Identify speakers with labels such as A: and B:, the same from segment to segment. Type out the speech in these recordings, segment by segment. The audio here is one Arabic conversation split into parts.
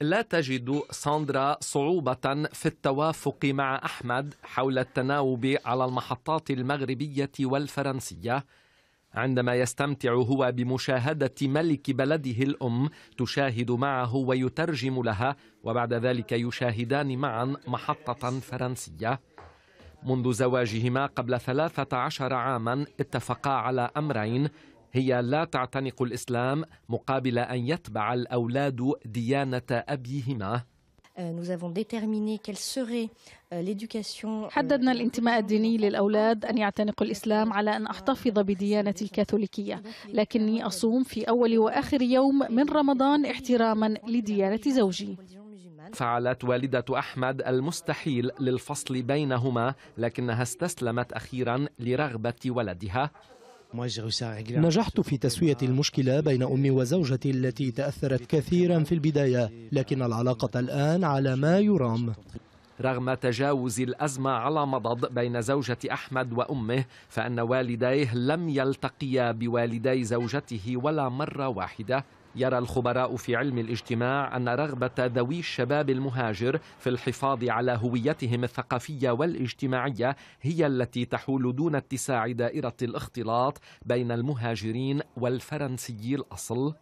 A: لا تجد ساندرا صعوبة في التوافق مع أحمد حول التناوب على المحطات المغربية والفرنسية، عندما يستمتع هو بمشاهدة ملك بلده الأم تشاهد معه ويترجم لها، وبعد ذلك يشاهدان معا محطة فرنسية. منذ زواجهما قبل 13 عاما اتفقا على أمرين: هي لا تعتنق الإسلام مقابل أن يتبع الأولاد ديانة أبيهما.
B: حددنا الانتماء الديني للأولاد أن يعتنقوا الإسلام على أن أحتفظ بديانة الكاثوليكية، لكني أصوم في أول وآخر يوم من رمضان احتراما لديانة زوجي.
A: فعلت والدة أحمد المستحيل للفصل بينهما، لكنها استسلمت أخيرا لرغبة ولدها.
C: نجحت في تسوية المشكلة بين أمي وزوجتي التي تأثرت كثيرا في البداية، لكن العلاقة الآن على ما يرام.
A: رغم تجاوز الأزمة على مضض بين زوجة أحمد وأمه، فإن والديه لم يلتقيا بوالدي زوجته ولا مرة واحدة. يرى الخبراء في علم الاجتماع أن رغبة ذوي الشباب المهاجر في الحفاظ على هويتهم الثقافية والاجتماعية هي التي تحول دون اتساع دائرة الاختلاط بين المهاجرين والفرنسي الأصل.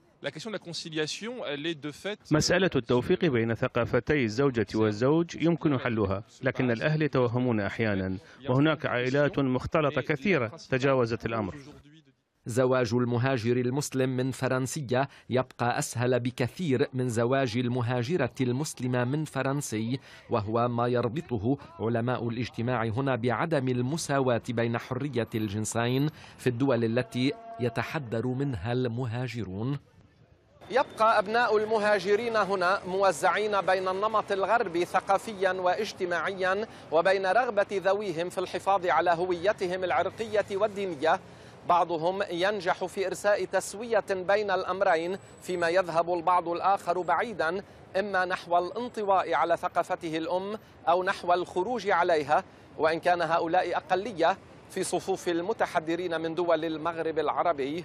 D: مسألة التوفيق بين ثقافتي الزوجة والزوج يمكن حلها، لكن الأهل يتوهمون أحيانا، وهناك عائلات مختلطة كثيرة تجاوزت الأمر.
A: زواج المهاجر المسلم من فرنسية يبقى أسهل بكثير من زواج المهاجرة المسلمة من فرنسي، وهو ما يربطه علماء الاجتماع هنا بعدم المساواة بين حرية الجنسين في الدول التي يتحدر منها المهاجرون. يبقى أبناء المهاجرين هنا موزعين بين النمط الغربي ثقافيا واجتماعيا وبين رغبة ذويهم في الحفاظ على هويتهم العرقية والدينية. بعضهم ينجح في إرساء تسوية بين الأمرين، فيما يذهب البعض الآخر بعيدا، إما نحو الانطواء على ثقافته الأم أو نحو الخروج عليها، وإن كان هؤلاء أقلية في صفوف المتحدرين من دول المغرب العربي.